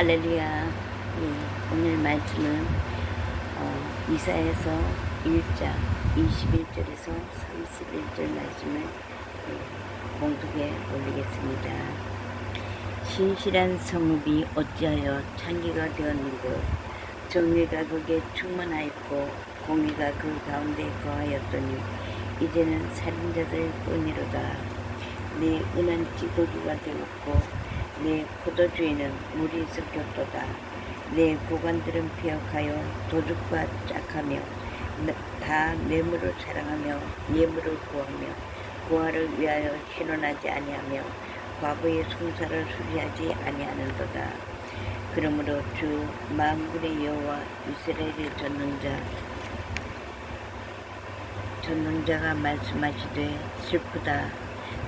할렐루야. 오늘 말씀은 이사야서 1장 21절에서 31절 말씀을 공독에 올리겠습니다. 신실한 성읍이 어찌하여 창기가 되었는고, 정의가 거기에 충만하였고 공의가 그 가운데 거하였더니 이제는 살인자들 뿐이로다. 내 은한 찌꺼기가 되었고 내 포도주에는 물이 섞였도다. 내 구간들은 폐역하여 도둑과 짝하며 다 뇌물을 사랑하며 예물을 구하며 고아를 위하여 신원하지 아니하며 과부의 송사를 수리하지 아니하는도다. 그러므로 주 만군의 여호와 이스라엘의 전능자가 말씀하시되 슬프다.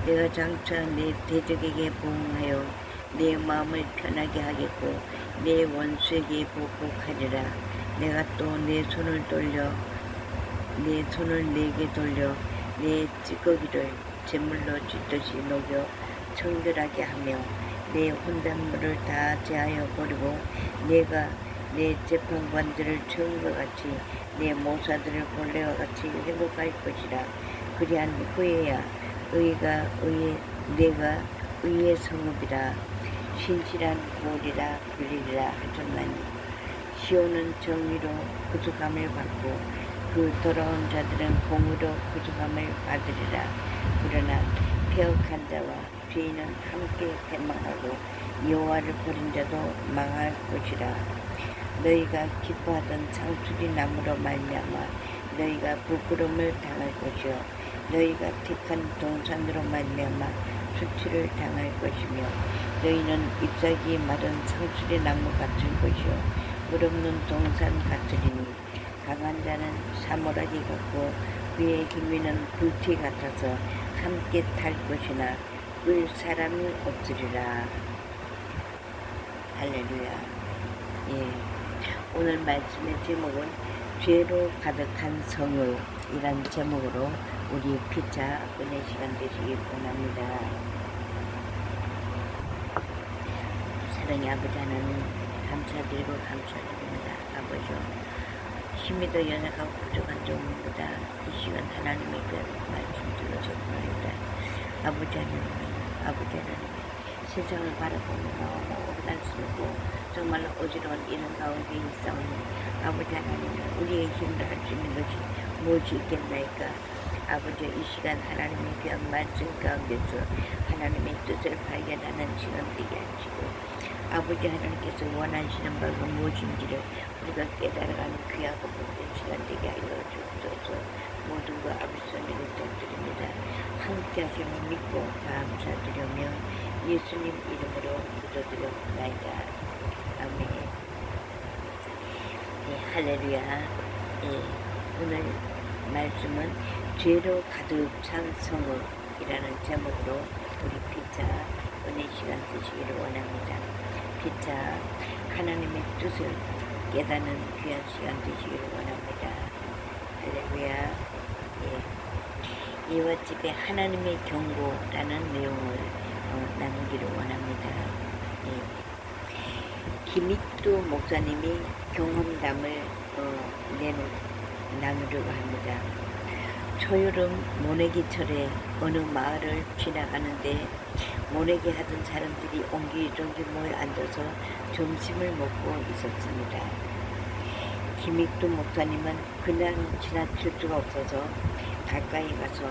내가 장차 내 대적에게 보응하여 내 마음을 편하게 하겠고 내 원수에게 보복하리라. 내가 또 내 손을 내게 돌려 내 찌꺼기를 제물로 쥐듯이 녹여 청결하게 하며 내 혼단물을 다 제하여 버리고 내가 내 재판관들을 처음과 같이 내 모사들을 본래와 같이 회복할 것이라. 그리한 후에야 내가 의의 성읍이라 신실한 구원이라 불리리라 하셨나니, 시온은 정의로 구속함을 받고 그 돌아온 자들은 공의로 구속함을 받으리라. 그러나 폐역한 자와 죄인은 함께 패망하고 여호와를 버린 자도 망할 것이라. 너희가 기뻐하던 상수리 나무로 말미암아 너희가 부끄러움을 당할 것이요 너희가 택한 동산으로 말미암아 수치를 당할 것이며, 너희는 잎사귀 마른 상수리 나무 같을 것이요 물 없는 동산 같으리니, 강한 자는 사모라기 같고 그의 힘이는 불티 같아서 함께 탈 것이나 끌 사람이 없으리라. 할렐루야. 오늘 말씀의 제목은 죄로 가득한 성읍이란 제목으로 우리 피차 은혜 시간 되시길 원합니다. 사랑의 아버지 하나님, 감사드리고 감사드립니다. 아버지, 힘이 더 연약하고 부족한 종입니다. 이 시간 하나님의 말씀 들어줬습니다. 아버지 하나님, 세상을 바라보며 너무 혼란스럽고 정말로 어지러운 이런 가운데 있사오니, 아버지 하나님, 우리의 힘으로 할 수 있는 것이 무엇이 있겠나이까. 아버지, 이 시간 하나님의 귀한 말씀 가운데서 하나님의 뜻을 발견하는 시간 되게 하시고, 아버지 하나님께서 원하시는 바가 무엇인지를 우리가 깨달아가는 귀하고 복된 시간 되게 하여 주옵소서. 모든 것 아버지 손에 부탁드립니다. 함께 하심을 믿고 감사드리며 예수님 이름으로 기도드렸나이다. 아멘. 할렐루야. 오늘 말씀은 죄로 가득 찬 성읍이라는 제목으로 우리 피차 은혜 시간 되시기를 원합니다. 피차 하나님의 뜻을 깨닫는 귀한 시간 되시기를 원합니다. 할렐루야. 이와 집에 하나님의 경고라는 내용을 나누기를 원합니다. 김익두 목사님이 경험담을 나누려고 합니다. 초여름 모내기철에 어느 마을을 지나가는데 모내기 하던 사람들이 옹기종기 모여 앉아서 점심을 먹고 있었습니다. 김익두 목사님은 그냥 지나칠 수가 없어서 가까이 가서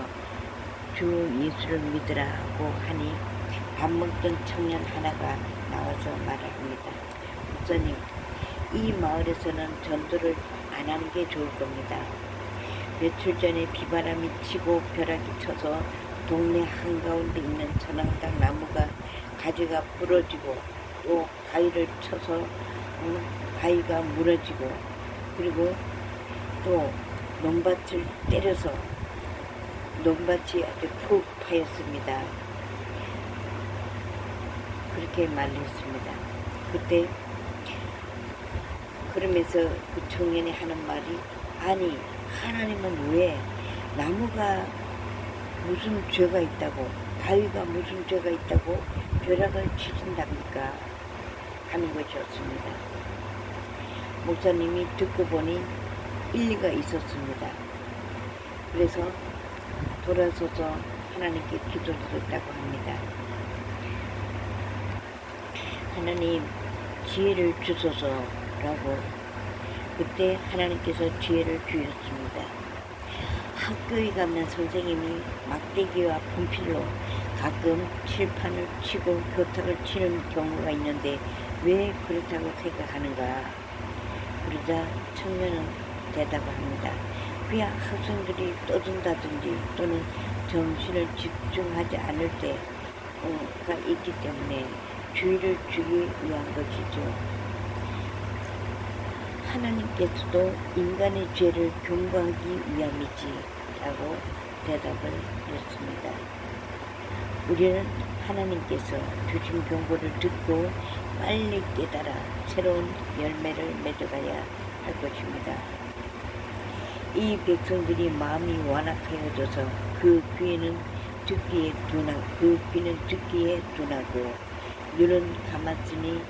주 예수를 믿으라 하고 하니 밥 먹던 청년 하나가 나와서 말합니다. 목사님, 이 마을에서는 전도를 안 하는 게 좋을 겁니다. 며칠 전에 비바람이 치고 벼락이 쳐서 동네 한가운데 있는 천황당 나무가 가지가 부러지고 또 바위를 쳐서 바위가 무너지고, 그리고 또 논밭을 때려서 논밭이 아주 푹 파였습니다. 그렇게 말했습니다. 그때 그러면서 그 청년이 하는 말이, 아니 하나님은 왜 나무가 무슨 죄가 있다고, 바위가 무슨 죄가 있다고 벼락을 치신답니까? 하는 것이었습니다. 목사님이 듣고 보니 일리가 있었습니다. 그래서 돌아서서 하나님께 기도드렸다고 합니다. 하나님 지혜를 주소서라고 그때 하나님께서 지혜를 주셨습니다. 학교에 가면 선생님이 막대기와 분필로 가끔 칠판을 치고 교탁을 치는 경우가 있는데 왜 그렇다고 생각하는가? 그러자 청년은 대답합니다. 그야 학생들이 떠든다든지 또는 정신을 집중하지 않을 때가 있기 때문에 주의를 주기 위한 것이죠. 하나님께서도 인간의 죄를 경고하기 위함이지 라고 대답을 했습니다. 우리는 하나님께서 주신 경고를 듣고 빨리 깨달아 새로운 열매를 맺어가야 할 것입니다. 이 백성들이 마음이 완악하여져서 그 귀는 듣기에 둔하고 눈은 감았으니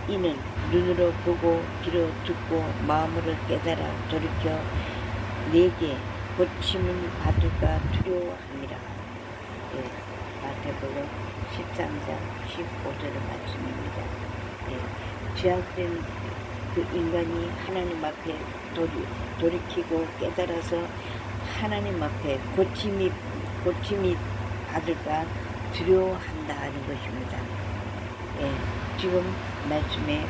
이는 눈으로 보고 귀로 듣고 마음으로 깨달아 돌이켜 내게 고침을 받을까 두려워합니다. 마태복음 13장 15절의 말씀입니다. 죄악된 그 인간이 하나님 앞에 돌이키고 깨달아서 하나님 앞에 고침이 받을까 두려워한다는 것입니다. 지금 말씀에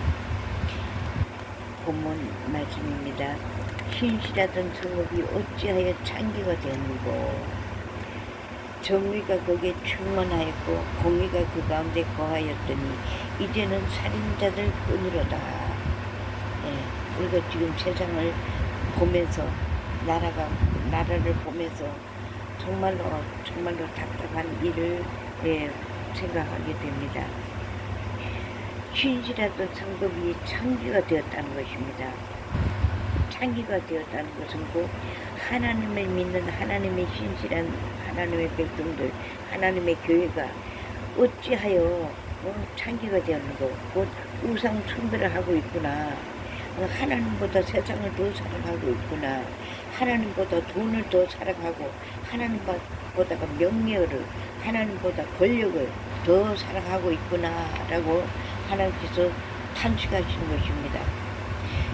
본문 말씀입니다. 신실하던 성읍이 어찌하여 창기가 되었는고 정의가 거기에 충만하였고 공의가 그 가운데 거하였더니 이제는 살인자들 뿐이로다. 우리가 지금 세상을 보면서 나라를 보면서 정말로 답답한 일을 생각하게 됩니다. 신실하던 성읍이 창기가 되었다는 것입니다. 창기가 되었다는 것은 곧 하나님을 믿는 하나님의 신실한 하나님의 백성들, 하나님의 교회가 어찌하여 창기가 되었는고 곧 우상 숭배를 하고 있구나. 하나님보다 세상을 더 사랑하고 있구나. 하나님보다 돈을 더 사랑하고 하나님보다가 명예를 하나님보다 권력을 더 사랑하고 있구나 라고 하나님께서 탄식하시는 것입니다.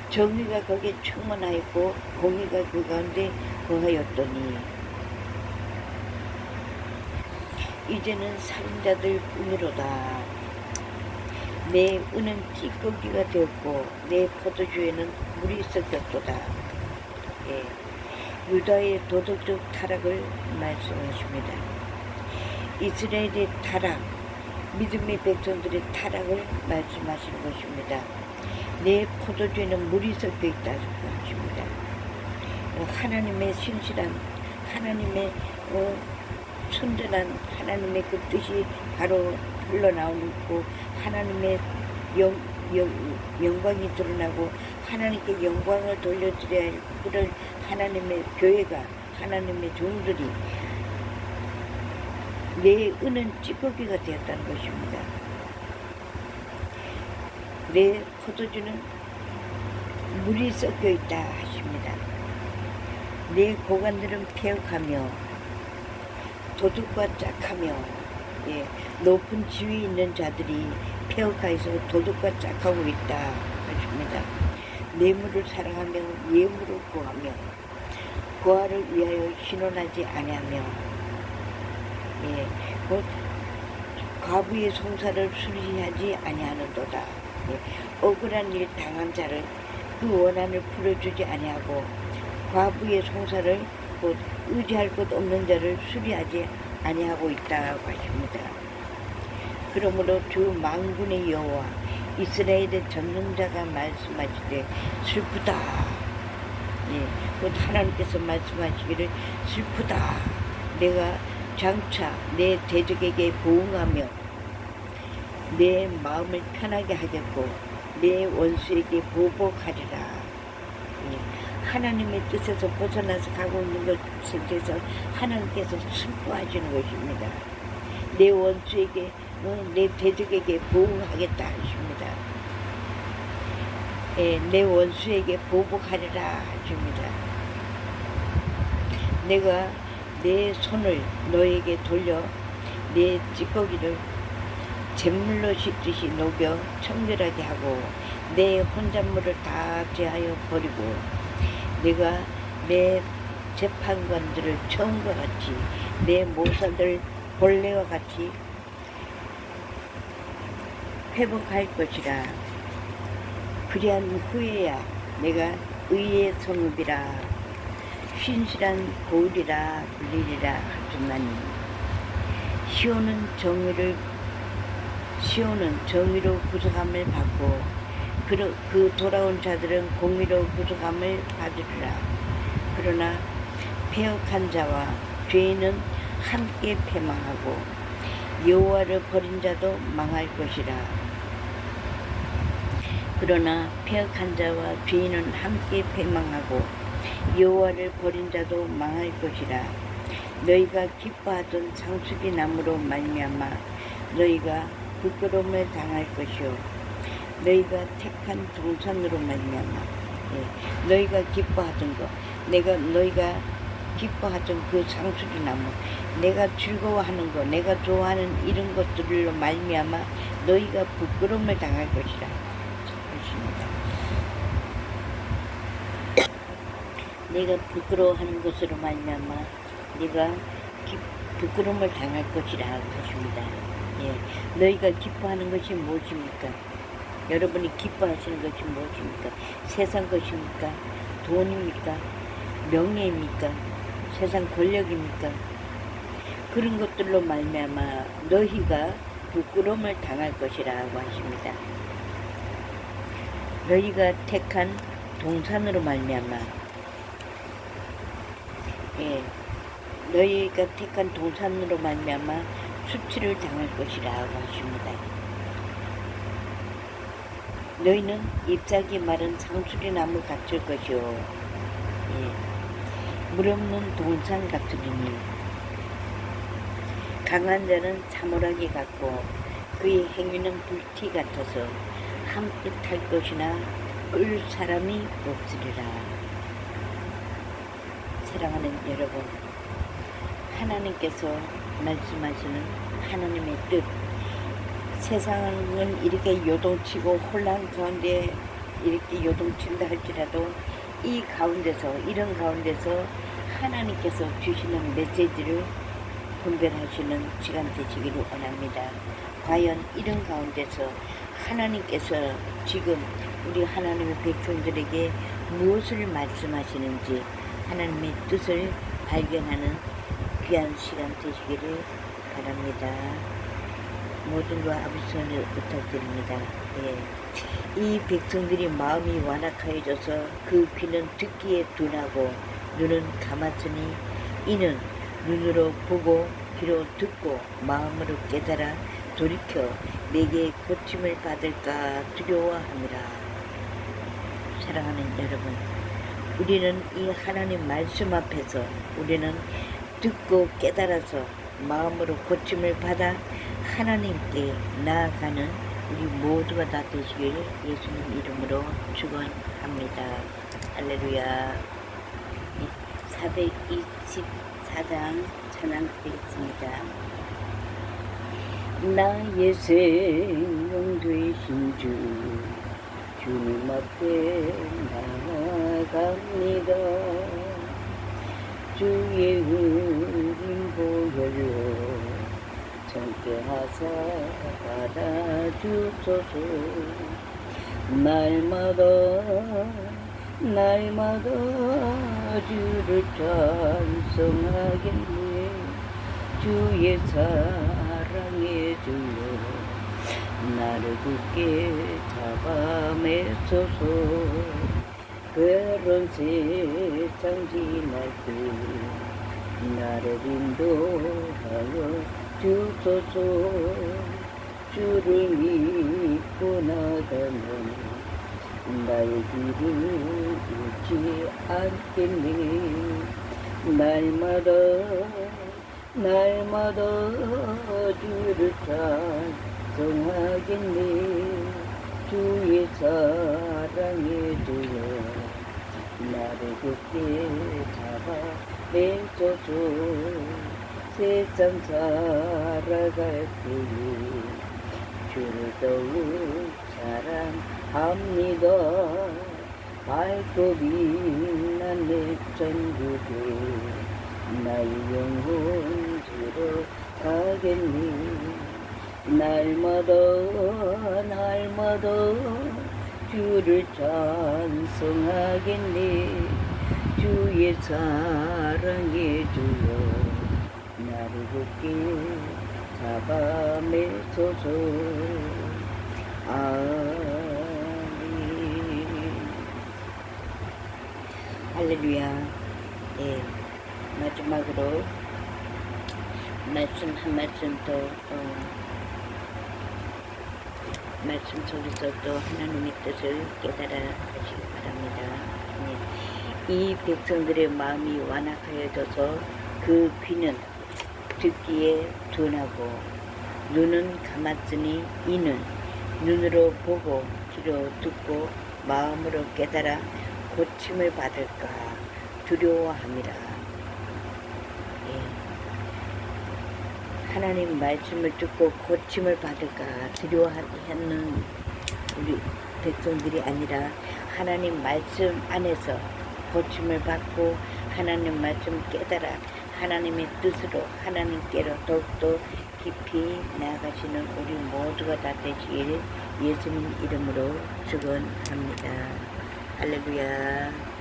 정의가 거기에 충만하였고 공의가 그 가운데 거하였더니 이제는 살인자들 뿐이로다. 내 은은 찌꺼기가 되었고 내 포도주에는 물이 섞였도다. 유다의 도덕적 타락을 말씀하십니다. 이스라엘의 타락, 믿음의 백성들의 타락을 말씀하시는 것입니다. 내 포도주에는 물이 섞여 있다고 하십니다. 하나님의 신실한 하나님의 순전한 하나님의 그 뜻이 바로 흘러나오고 하나님의 영광이 드러나고 하나님께 영광을 돌려드려야 할 그런 하나님의 교회가 하나님의 종들이 내 은은 찌꺼기가 되었다는 것입니다. 내 포도주는 물이 섞여 있다 하십니다. 내 고관들은 폐역하며 도둑과 짝하며 높은 지위에 있는 자들이 폐역하여서 도둑과 짝하고 있다 하십니다. 뇌물을 사랑하며 예물을 구하며 고아를 위하여 신원하지 아니하며 곧 과부의 송사를 수리하지 아니하는도다. 억울한 일 당한 자를 그 원한을 풀어주지 아니하고 과부의 송사를 곧 의지할 것 없는 자를 수리하지 아니하고 있다고 하십니다. 그러므로 주 만군의 여호와 이스라엘의 전능자가 말씀하시되 슬프다. 곧 하나님께서 말씀하시기를 슬프다. 내가 장차 내 대적에게 보응하며 내 마음을 편하게 하겠고 내 원수에게 보복하리라. 하나님의 뜻에서 벗어나서 가고 있는 것에 대해서 하나님께서 슬퍼하시는 것입니다. 내 원수에게 내 대적에게 보응하겠다 하십니다. 내 원수에게 보복하리라 하십니다. 내가 내 손을 너에게 돌려 내 찌꺼기를 잿물로 씻듯이 녹여 청결하게 하고 내 혼잣물을 다 제하여 버리고 내가 내 재판관들을 처음과 같이 내 모사들 본래와 같이 회복할 것이라. 그리한 후에야 내가 의의 성읍이라 신실한 고을이라 불리리라 하셨나니 시온은 정의로 구속함을 받고 그 돌아온 자들은 공의로 구속함을 받으리라. 그러나 패역한 자와 죄인은 함께 패망하고 여호와를 버린 자도 망할 것이라. 그러나 패역한 자와 죄인은 함께 패망하고 여호와를 버린 자도 망할 것이라. 너희가 기뻐하던 상수리 나무로 말미암아 너희가 부끄러움을 당할 것이요 너희가 택한 동산으로 말미암아 너희가 기뻐하던 것 너희가 기뻐하던 그 상수리 나무 내가 즐거워하는 것 내가 좋아하는 이런 것들로 말미암아 너희가 부끄러움을 당할 것이라. 내가 부끄러워하는 것으로 말미암아 네가 부끄러움을 당할 것이라 하십니다. 너희가 기뻐하는 것이 무엇입니까? 여러분이 기뻐하시는 것이 무엇입니까? 세상 것입니까? 돈입니까? 명예입니까? 세상 권력입니까? 그런 것들로 말미암아 너희가 부끄러움을 당할 것이라고 하십니다. 너희가 택한 동산으로 말미암아 너희가 택한 동산으로 말미암아 수치를 당할 것이라고 하십니다. 너희는 잎사귀 마른 상수리 나무 같을 것이요 물 없는 동산 같으리니 강한 자는 사물하기 같고 그의 행위는 불티 같아서 함께 탈 것이나 끌 사람이 없으리라. 사랑하는 여러분, 하나님께서 말씀하시는 하나님의 뜻, 세상은 이렇게 요동치고 혼란 가운데 이렇게 요동친다 할지라도 이런 가운데서 하나님께서 주시는 메시지를 분별하시는 시간 되시기를 원합니다. 과연 이런 가운데서 하나님께서 지금 우리 하나님의 백성들에게 무엇을 말씀하시는지 하나님의 뜻을 발견하는 귀한 시간 되시기를 바랍니다. 모든 것 아버지 손을 부탁드립니다. 이 백성들이 마음이 완악하여져서 그 귀는 듣기에 둔하고 눈은 감았으니 이는 눈으로 보고 귀로 듣고 마음으로 깨달아 돌이켜 내게 고침을 받을까 두려워함이라. 사랑하는 여러분, 우리는 이 하나님 말씀 앞에서 우리는 듣고 깨달아서 마음으로 고침을 받아 하나님께 나아가는 우리 모두가 다 되시길 예수님 이름으로 축원합니다. 할렐루야. 424장 찬양 드리겠습니다. 나의 생명 되신 주님 앞에 나아갑니다. 주의 은인 보혈로 정케 하사 받아주소서. 날마다 주를 찬송하겠네. 주의 사랑의 줄로 나를 굳게 잡아매소서. 외로운 세상 지날 때 나를 인도하여 주소서. 주를 믿고 나가면 나의 길을 잃지 않겠네. 날마다 주를 찬송하겠네. 주의 사랑 사랑의 주여 나를 굳게 잡아 내줘줘 세상 살아갈 때에 주를 더욱 사랑합니다 밝고 빛난 내 천국에 나의 영혼 주로 가겠니 날마다 날마다 주를 찬송하겠네 주의 사랑의 주여 나를 굳게 잡아 매소서 아멘 할렐루야. 예, 마지막으로 말씀 한 말씀 더 말씀 속에서 또 하나님의 뜻을 깨달아 가시기 바랍니다. 네. 이 백성들의 마음이 완악하여져서 그 귀는 듣기에 둔하고 눈은 감았으니 이는 눈으로 보고 귀로 듣고 마음으로 깨달아 고침을 받을까 두려워함이라. 예. 하나님 말씀을 듣고 고침을 받을까 두려워하는 우리 백성들이 아니라 하나님 말씀 안에서 고침을 받고 하나님 말씀 깨달아 하나님의 뜻으로 하나님께로 더욱더 깊이 나아가시는 우리 모두가 다 되시길 예수님 이름으로 축원합니다. 할렐루야.